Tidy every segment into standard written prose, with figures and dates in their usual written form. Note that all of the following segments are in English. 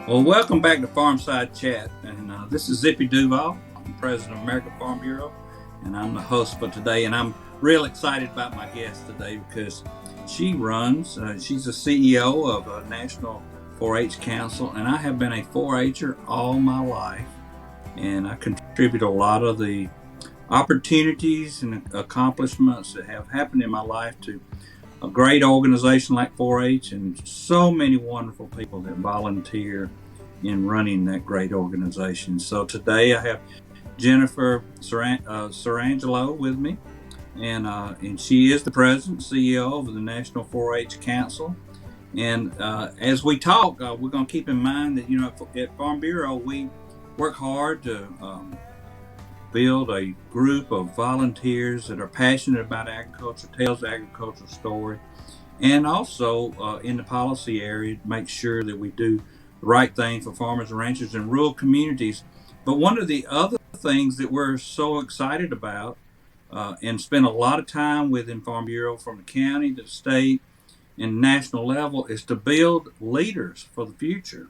Well, welcome back to Farmside Chat, and this is Zippy Duvall. I'm president of American Farm Bureau, and I'm the host for today. And I'm real excited about my guest today because she's the CEO of a National 4-H Council, and I have been a 4-H'er all my life, and I contribute a lot of the opportunities and accomplishments that have happened in my life to a great organization like 4-H and so many wonderful people that volunteer in running that great organization. So today I have Jennifer Sirangelo with me, and she is the president CEO of the National 4-H Council. And as we talk, we're going to keep in mind that at Farm Bureau we work hard to build a group of volunteers that are passionate about agriculture, tells the agricultural story, and also in the policy area, make sure that we do the right thing for farmers and ranchers in rural communities. But one of the other things that we're so excited about and spend a lot of time with in Farm Bureau from the county to the state and national level is to build leaders for the future.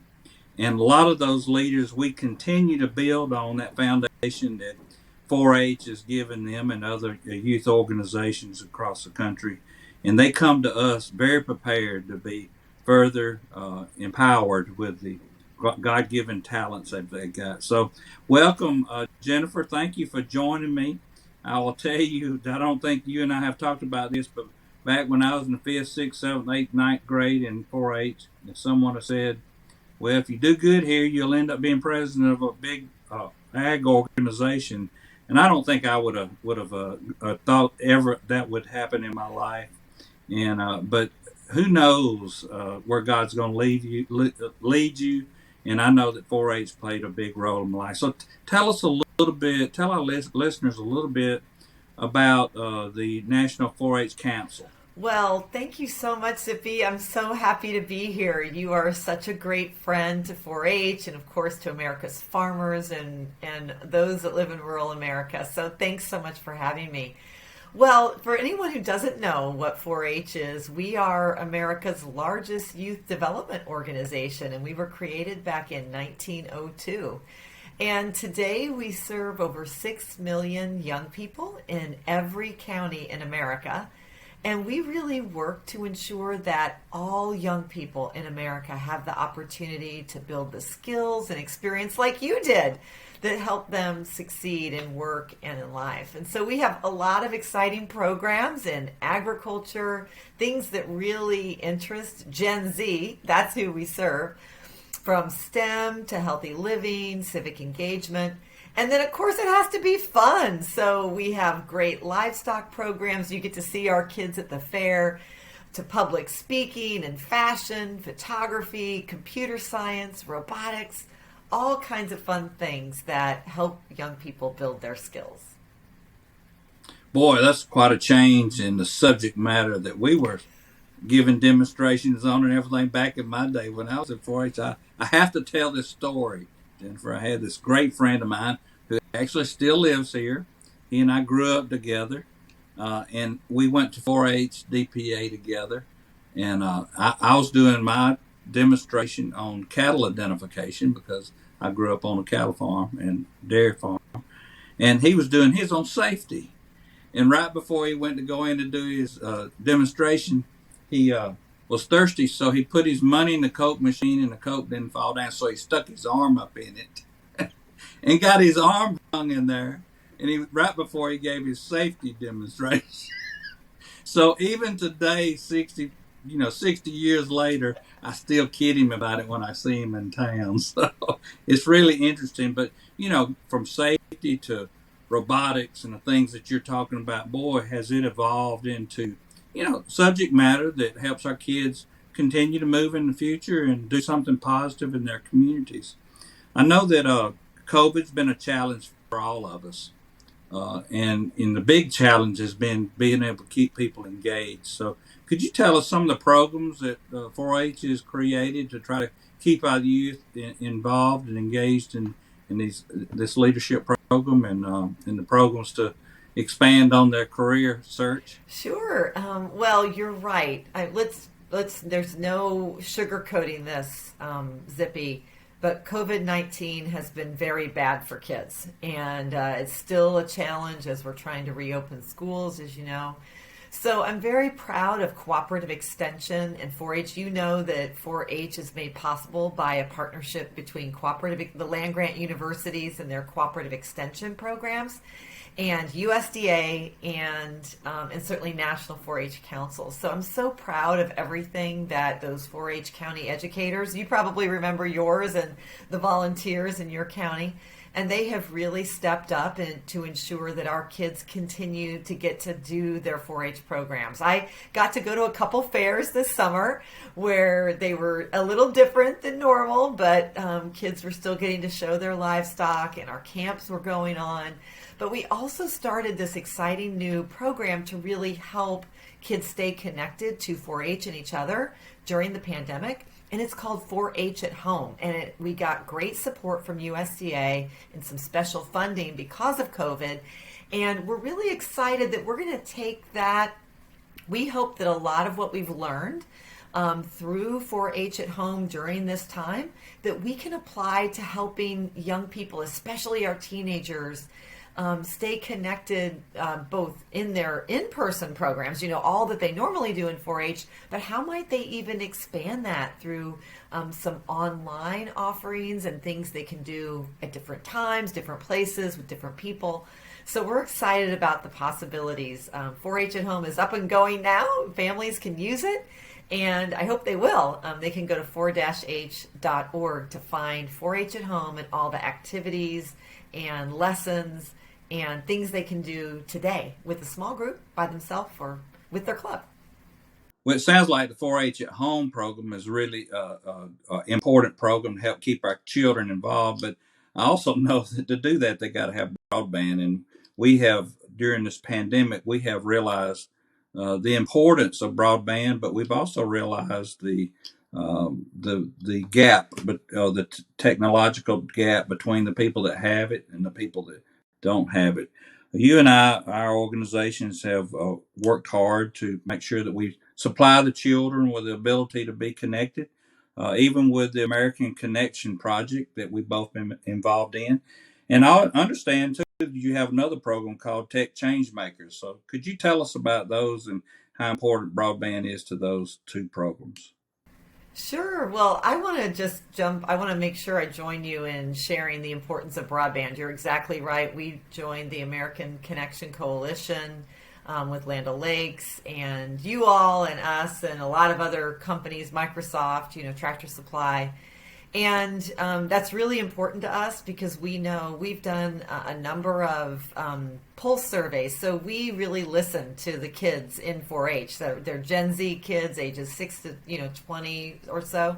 And a lot of those leaders, we continue to build on that foundation that 4-H has given them and other youth organizations across the country. And they come to us very prepared to be further empowered with the God-given talents that they got. So welcome, Jennifer. Thank you for joining me. I will tell you, I don't think you and I have talked about this, but back when I was in the 5th, 6th, 7th, 8th, 9th grade in 4-H, someone has said, well, if you do good here, you'll end up being president of a big ag organization. And I don't think I would have thought ever that would happen in my life. And but who knows where God's going to lead you. And I know that 4-H played a big role in my life. So tell us a little bit, tell our listeners a little bit about the National 4-H Council. Well, thank you so much, Zippy. I'm so happy to be here. You are such a great friend to 4-H and, of course, to America's farmers and those that live in rural America. So thanks so much for having me. Well, for anyone who doesn't know what 4-H is, we are America's largest youth development organization, and we were created back in 1902. And today we serve over 6 million young people in every county in America. And we really work to ensure that all young people in America have the opportunity to build the skills and experience like you did that help them succeed in work and in life. And so we have a lot of exciting programs in agriculture, things that really interest Gen Z. That's who we serve, from STEM to healthy living, civic engagement. And then, of course, it has to be fun. So we have great livestock programs. You get to see our kids at the fair, to public speaking and fashion, photography, computer science, robotics, all kinds of fun things that help young people build their skills. Boy, that's quite a change in the subject matter that we were giving demonstrations on and everything back in my day when I was at 4-H. I have to tell this story, Jennifer. I had this great friend of mine who actually still lives here. He and I grew up together, and we went to 4-H DPA together. And I was doing my demonstration on cattle identification because I grew up on a cattle farm and dairy farm. And he was doing his on safety. And right before he went to go in to do his demonstration, he was thirsty, so he put his money in the Coke machine and the Coke didn't fall down, so he stuck his arm up in it and got his arm hung in there. And right before he gave his safety demonstration. So even today, 60 years later, I still kid him about it when I see him in town. So it's really interesting. But, from safety to robotics and the things that you're talking about, boy, has it evolved into subject matter that helps our kids continue to move in the future and do something positive in their communities. I know that COVID's been a challenge for all of us. And the big challenge has been being able to keep people engaged. So could you tell us some of the programs that 4-H has created to try to keep our youth involved and engaged in this leadership program and the programs to expand on their career search? Sure. Well, you're right. There's no sugarcoating this, Zippy. but COVID-19 has been very bad for kids, and it's still a challenge as we're trying to reopen schools, as you know. So I'm very proud of cooperative extension and 4-H. You know that 4-H is made possible by a partnership between the land-grant universities and their cooperative extension programs, and USDA and certainly National 4-H Council. So I'm so proud of everything that those 4-H county educators, you probably remember yours and the volunteers in your county, and they have really stepped up to ensure that our kids continue to get to do their 4-H programs. I got to go to a couple fairs this summer where they were a little different than normal, but kids were still getting to show their livestock, and our camps were going on. But we also started this exciting new program to really help kids stay connected to 4-H and each other during the pandemic. And it's called 4-H at Home. And we got great support from USDA and some special funding because of COVID. And we're really excited that we're going to take that. We hope that a lot of what we've learned through 4-H at Home during this time, that we can apply to helping young people, especially our teenagers, stay connected both in their in-person programs, all that they normally do in 4-H, but how might they even expand that through some online offerings and things they can do at different times, different places, with different people. So we're excited about the possibilities. 4-H at Home is up and going now. Families can use it, and I hope they will. They can go to 4-H.org to find 4-H at Home and all the activities and lessons and things they can do today with a small group, by themselves, or with their club. Well, it sounds like the 4-H at Home program is really an important program to help keep our children involved. But I also know that to do that, they got to have broadband. And we have, during this pandemic, we have realized the importance of broadband, but we've also realized the gap, the technological gap between the people that have it and the people that don't have it. You and our organizations have worked hard to make sure that we supply the children with the ability to be connected, even with the American Connection project that we've both been involved in. And I understand, too, you have another program called Tech Change Makers. So could you tell us about those and how important broadband is to those two programs? Sure. Well, I want to make sure I join you in sharing the importance of broadband. You're exactly right. We joined the American Connection Coalition with Land O'Lakes, and you all and us and a lot of other companies, Microsoft, Tractor Supply. And that's really important to us because we know we've done a number of pulse surveys. So we really listen to the kids in 4-H. So they're Gen Z kids, ages 6 to 20 or so.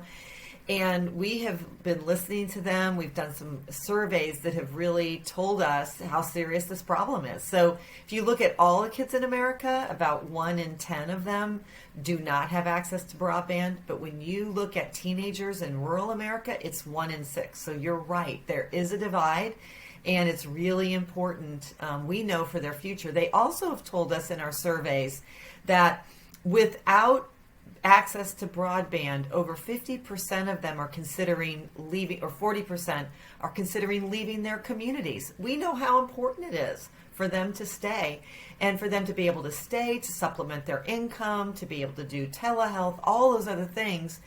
And we have been listening to them. We've done some surveys that have really told us how serious this problem is. So if you look at all the kids in America, about 1 in 10 of them do not have access to broadband. But when you look at teenagers in rural America, it's 1 in 6. So you're right. There is a divide, and it's really important, we know, for their future. They also have told us in our surveys that without access to broadband, over 50% of them are considering leaving, or 40% are considering leaving their communities. We know how important it is for them to stay, and for them to be able to stay, to supplement their income, to be able to do telehealth, all those other things.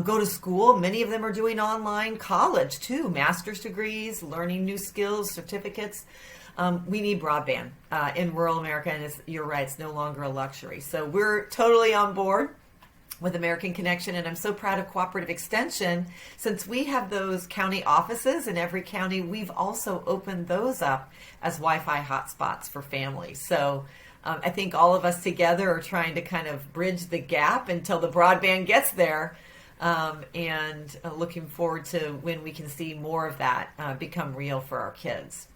Go to school. Many of them are doing online college too, master's degrees, learning new skills, certificates. We need broadband in rural America, and you're right, it's no longer a luxury. So we're totally on board with American Connection, and I'm so proud of Cooperative Extension. Since we have those county offices in every county, we've also opened those up as Wi-Fi hotspots for families. So I think all of us together are trying to kind of bridge the gap until the broadband gets there, and looking forward to when we can see more of that become real for our kids.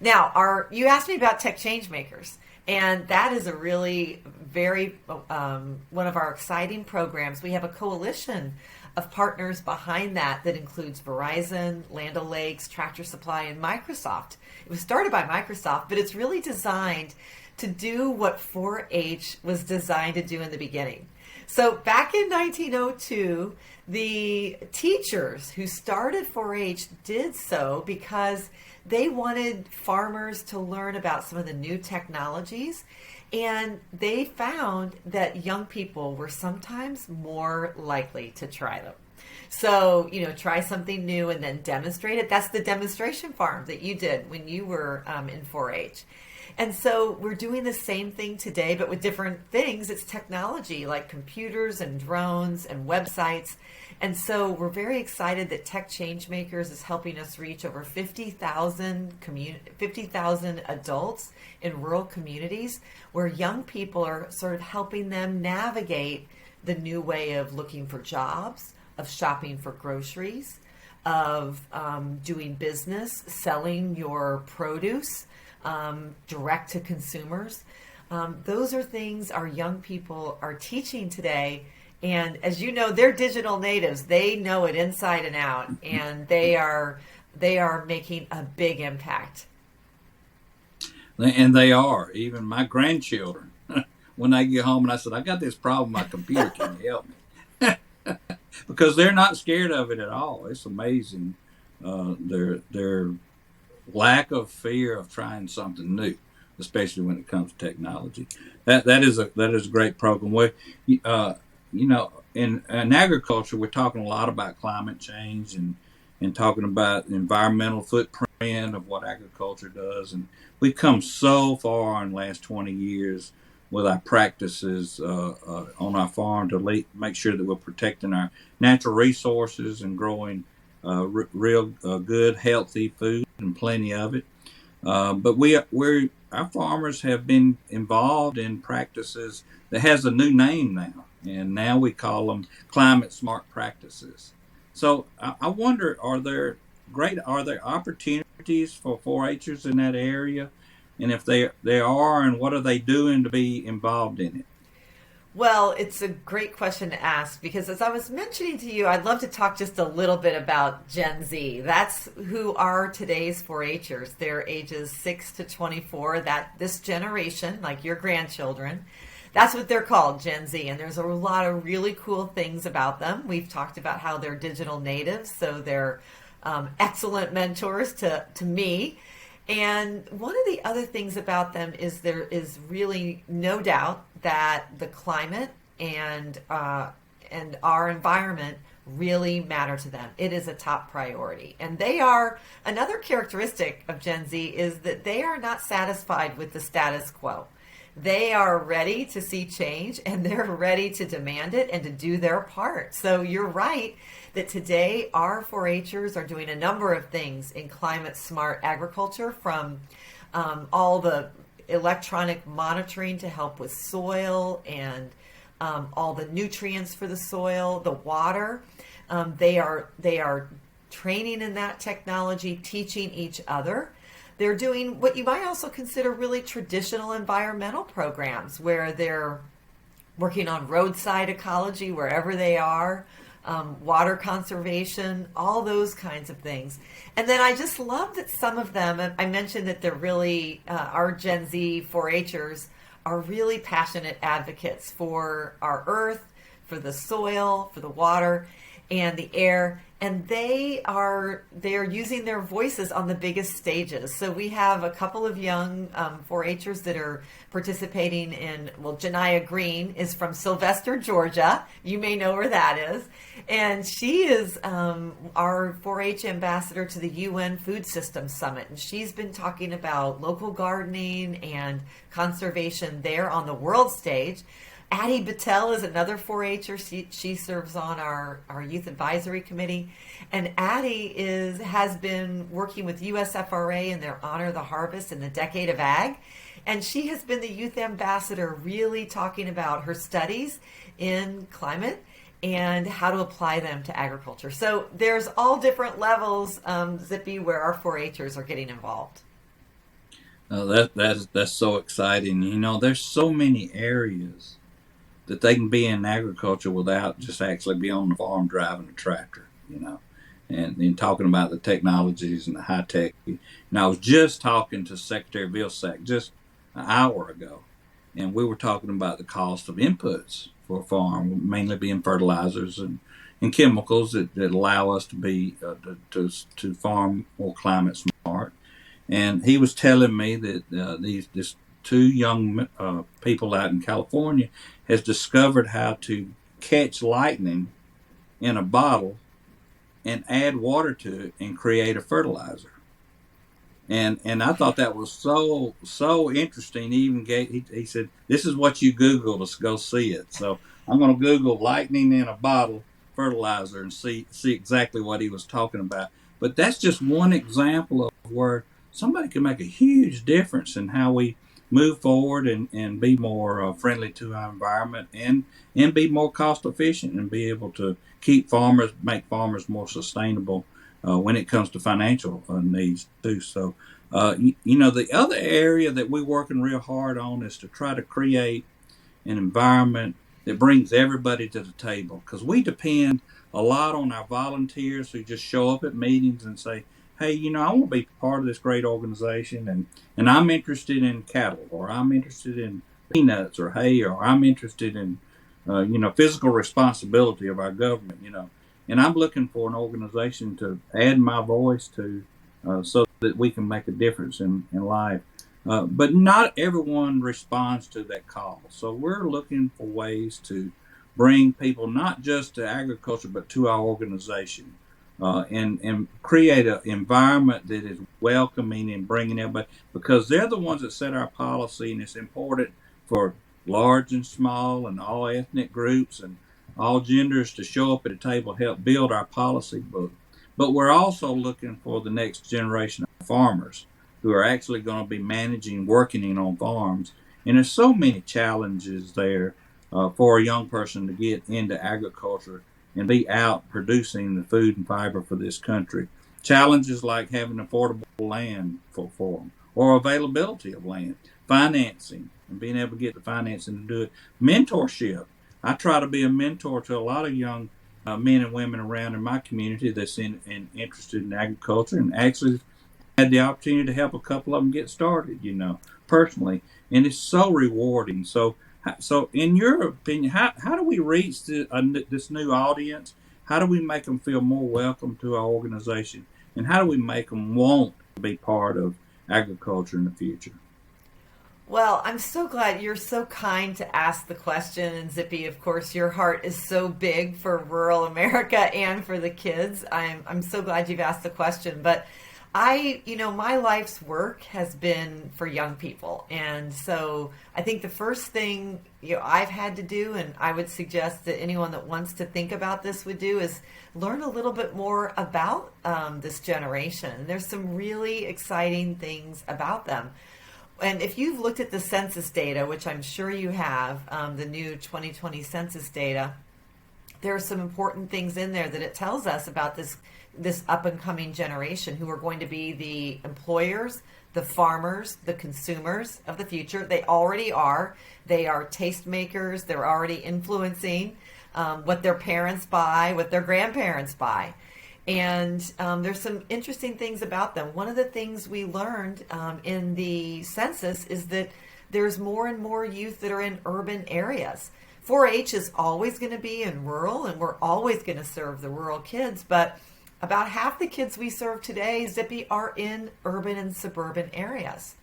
Now, you asked me about Tech Change Makers. And that is a really very, one of our exciting programs. We have a coalition of partners behind that includes Verizon, Land O'Lakes, Tractor Supply, and Microsoft. It was started by Microsoft, but it's really designed to do what 4-H was designed to do in the beginning. So back in 1902, the teachers who started 4-H did so because they wanted farmers to learn about some of the new technologies, and they found that young people were sometimes more likely to try them. So, try something new and then demonstrate it. That's the demonstration farm that you did when you were in 4-H. And so we're doing the same thing today, but with different things. It's technology like computers and drones and websites. And so we're very excited that Tech Changemakers is helping us reach over 50,000 adults in rural communities where young people are sort of helping them navigate the new way of looking for jobs, of shopping for groceries, of doing business, selling your produce direct to consumers. Those are things our young people are teaching today. And as you know, they're digital natives. They know it inside and out, and they are making a big impact. And they are. Even my grandchildren, when they get home and I said, I got this problem, my computer can help me. Because they're not scared of it at all. It's amazing their lack of fear of trying something new, especially when it comes to technology. That is a great program. Where in agriculture, we're talking a lot about climate change and talking about the environmental footprint of what agriculture does. And we've come so far in the last 20 years with our practices on our farm to make sure that we're protecting our natural resources and growing real good, healthy food and plenty of it. But our farmers have been involved in practices that has a new name now, and now we call them climate smart practices. So I wonder, are there opportunities for 4-Hers in that area? And if they are, and what are they doing to be involved in it? Well, it's a great question to ask because as I was mentioning to you, I'd love to talk just a little bit about Gen Z. That's who are today's 4-Hers. They're ages 6 to 24. This generation, like your grandchildren, that's what they're called, Gen Z. And there's a lot of really cool things about them. We've talked about how they're digital natives, so they're excellent mentors to me. And one of the other things about them is there is really no doubt that the climate and our environment really matter to them. It is a top priority. And another characteristic of Gen Z is that they are not satisfied with the status quo. They are ready to see change, and they're ready to demand it and to do their part. So you're right that today our 4-Hers are doing a number of things in climate smart agriculture, from all the electronic monitoring to help with soil and all the nutrients for the soil, the water. They are training in that technology, teaching each other. They're doing what you might also consider really traditional environmental programs where they're working on roadside ecology wherever they are, water conservation, all those kinds of things. And then I just love that some of them, I mentioned that they're really, our Gen Z 4-Hers are really passionate advocates for our earth, for the soil, for the water, and the air. And they are using their voices on the biggest stages. So we have a couple of young 4-Hers that are participating in, Janiyah Green is from Sylvester, Georgia. You may know where that is. And she is our 4-H ambassador to the UN Food Systems Summit. And she's been talking about local gardening and conservation there on the world stage. Addie Battelle is another 4-Her. She serves on our youth advisory committee. And Addie has been working with USFRA in their Honor the Harvest in the Decade of Ag. And she has been the youth ambassador, really talking about her studies in climate and how to apply them to agriculture. So there's all different levels, Zippy, where our 4-Hers are getting involved. That's so exciting. There's so many areas that they can be in agriculture without just actually be on the farm driving a tractor, and talking about the technologies and the high tech. I was just talking to Secretary Vilsack just an hour ago, and we were talking about the cost of inputs for a farm, mainly being fertilizers and chemicals that allow us to be to farm more climate smart. And he was telling me that these two young people out in California has discovered how to catch lightning in a bottle and add water to it and create a fertilizer. And I thought that was so interesting. He even he said, "This is what you Google to go see it." So I'm going to Google lightning in a bottle fertilizer and see exactly what he was talking about. But that's just one example of where somebody can make a huge difference in how we move forward and be more friendly to our environment and be more cost efficient and be able to make farmers more sustainable when it comes to financial needs too. So, the other area that we're working real hard on is to try to create an environment that brings everybody to the table, because we depend a lot on our volunteers who just show up at meetings and say, "Hey, I want to be part of this great organization, and I'm interested in cattle, or I'm interested in peanuts or hay, or I'm interested in physical responsibility of our government. And I'm looking for an organization to add my voice to, so that we can make a difference in life." But not everyone responds to that call. So we're looking for ways to bring people not just to agriculture, but to our organization, and create an environment that is welcoming and bringing everybody, because they're the ones that set our policy, and it's important for large and small and all ethnic groups and all genders to show up at a table, help build our policy book. But we're also looking for the next generation of farmers who are actually going to be working on farms. And there's so many challenges there for a young person to get into agriculture and be out producing the food and fiber for this country. Challenges like having affordable land for them, or availability of land, financing, and being able to get the financing to do it. Mentorship. I try to be a mentor to a lot of young men and women around in my community that's interested in agriculture, and actually had the opportunity to help a couple of them get started, personally. And it's so rewarding. So in your opinion, how do we reach this new audience? How do we make them feel more welcome to our organization? And how do we make them want to be part of agriculture in the future? Well, I'm so glad you're so kind to ask the question. And Zippy, of course, your heart is so big for rural America and for the kids. I'm so glad you've asked the question. But my life's work has been for young people. And so I think the first thing I've had to do, and I would suggest that anyone that wants to think about this would do, is learn a little bit more about this generation. There's some really exciting things about them. And if you've looked at the census data, which I'm sure you have, the new 2020 census data, there are some important things in there that it tells us about this up and coming generation who are going to be the employers, the farmers, the consumers of the future. They already are. They are tastemakers. They're already influencing what their parents buy, what their grandparents buy. And there's some interesting things about them. One of the things we learned in the census is that there's more and more youth that are in urban areas. 4-H is always going to be in rural, and we're always going to serve the rural kids, but about half the kids we serve today, Zippy, are in urban and suburban areas.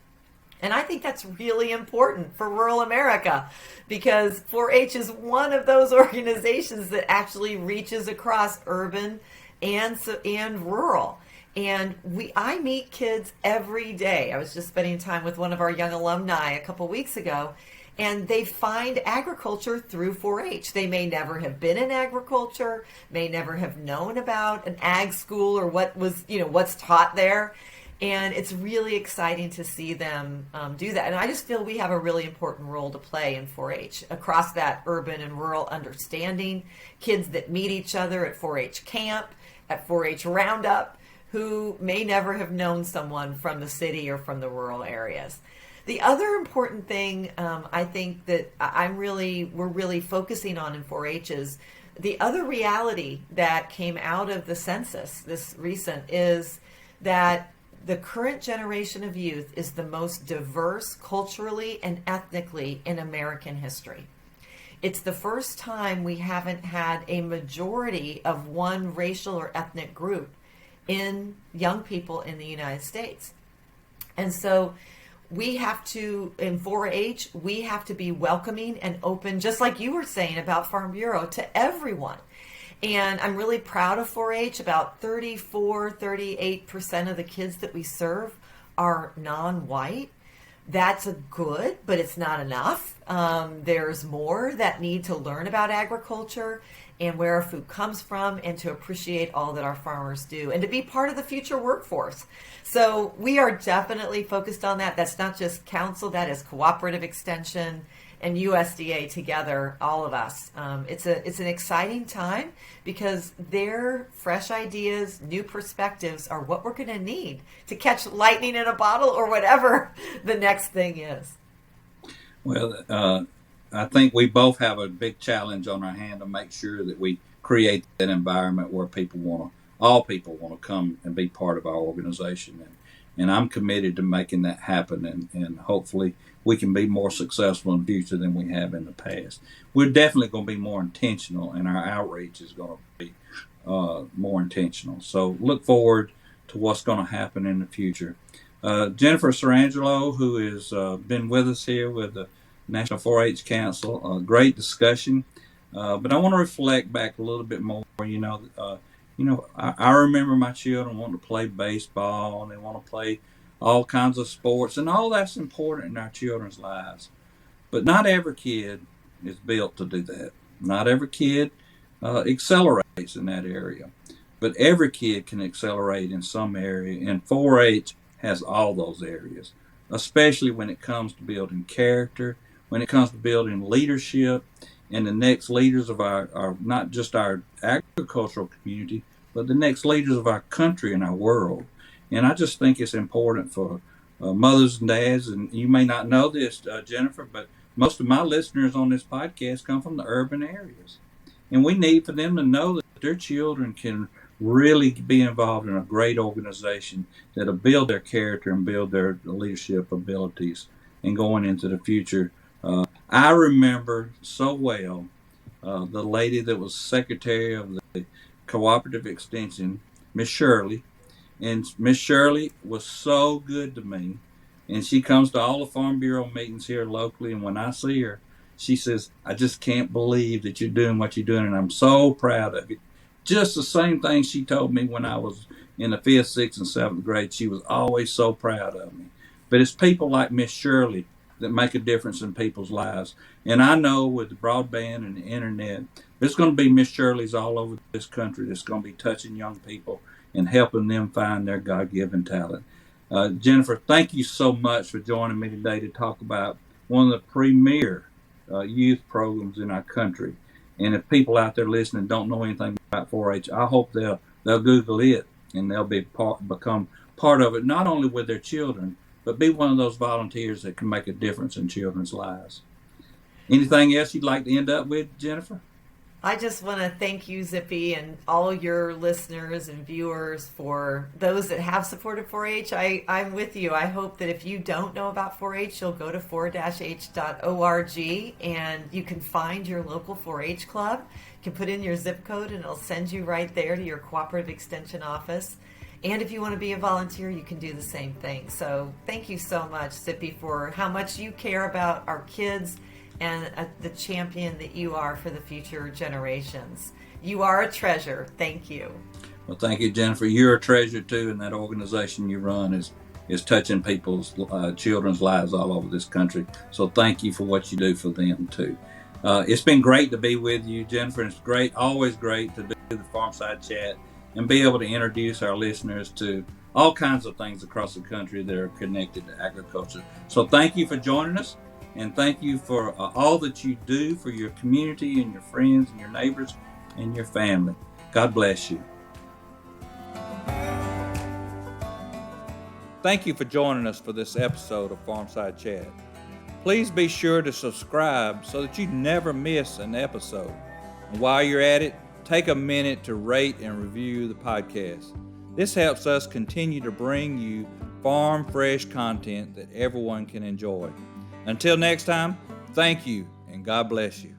And I think that's really important for rural America, because 4-H is one of those organizations that actually reaches across urban and rural. And I meet kids every day. I was just spending time with one of our young alumni a couple weeks ago, and they find agriculture through 4-H. They may never have been in agriculture, may never have known about an ag school or what's taught there. And it's really exciting to see them do that. And I just feel we have a really important role to play in 4-H across that urban and rural understanding. Kids that meet each other at 4-H camp, at 4-H roundup, who may never have known someone from the city or from the rural areas. The other important thing I think that we're really focusing on in 4-H is the other reality that came out of the census, this recent, is that the current generation of youth is the most diverse culturally and ethnically in American history. It's the first time we haven't had a majority of one racial or ethnic group in young people in the United States. And so we have to, in 4-H, we have to be welcoming and open, just like you were saying about Farm Bureau, to everyone. And I'm really proud of 4-H. About 38% of the kids that we serve are non-white. That's a good, but it's not enough. There's more that need to learn about agriculture and where our food comes from, and to appreciate all that our farmers do, and to be part of the future workforce. So we are definitely focused on that. That's not just council, that is cooperative extension and USDA together, all of us. It's an exciting time because their fresh ideas, new perspectives are what we're going to need to catch lightning in a bottle or whatever the next thing is. Well, I think we both have a big challenge on our hand to make sure that we create that environment where all people want to come and be part of our organization. And I'm committed to making that happen, and hopefully we can be more successful in the future than we have in the past. We're definitely going to be more intentional, and our outreach is going to be more intentional. So look forward to what's going to happen in the future. Jennifer Sirangelo, who has been with us here with the National 4-H Council, great discussion. But I want to reflect back a little bit more. I remember my children wanting to play baseball, and they want to play all kinds of sports, and all that's important in our children's lives. But not every kid is built to do that. Not every kid accelerates in that area. But every kid can accelerate in some area, and 4-H has all those areas, especially when it comes to building character, when it comes to building leadership, and the next leaders of our not just our agricultural community, but the next leaders of our country and our world. And I just think it's important for mothers and dads, and you may not know this, Jennifer, but most of my listeners on this podcast come from the urban areas. And we need for them to know that their children can really be involved in a great organization that'll build their character and build their leadership abilities and going into the future. I remember so well the lady that was secretary of the Cooperative Extension, Miss Shirley. And Miss Shirley was so good to me. And she comes to all the Farm Bureau meetings here locally. And when I see her, she says, I just can't believe that you're doing what you're doing. And I'm so proud of you. Just the same thing she told me when I was in the 5th, 6th, and 7th grade. She was always so proud of me. But it's people like Miss Shirley that make a difference in people's lives. And I know with the broadband and the internet, there's going to be Miss Shirleys all over this country that's going to be touching young people and helping them find their God-given talent. Jennifer, thank you so much for joining me today to talk about one of the premier youth programs in our country. And if people out there listening don't know anything about 4-H, I hope they'll Google it and they'll become part of it, not only with their children, but be one of those volunteers that can make a difference in children's lives. Anything else you'd like to end up with, Jennifer? I just want to thank you, Zippy, and all your listeners and viewers, for those that have supported 4-H. I'm with you. I hope that if you don't know about 4-H, you'll go to 4-H.org and you can find your local 4-H club. You can put in your zip code and it'll send you right there to your cooperative extension office. And if you want to be a volunteer, you can do the same thing. So thank you so much, Zippy, for how much you care about our kids and the champion that you are for the future generations. You are a treasure. Thank you. Well, thank you, Jennifer. You're a treasure too, and that organization you run is touching people's children's lives all over this country. So thank you for what you do for them too. It's been great to be with you, Jennifer. It's great, always great to do the Farmside Chat and be able to introduce our listeners to all kinds of things across the country that are connected to agriculture. So thank you for joining us. And thank you for all that you do for your community and your friends and your neighbors and your family. God bless you. Thank you for joining us for this episode of Farmside Chat. Please be sure to subscribe so that you never miss an episode. And while you're at it, take a minute to rate and review the podcast. This helps us continue to bring you farm fresh content that everyone can enjoy. Until next time, thank you and God bless you.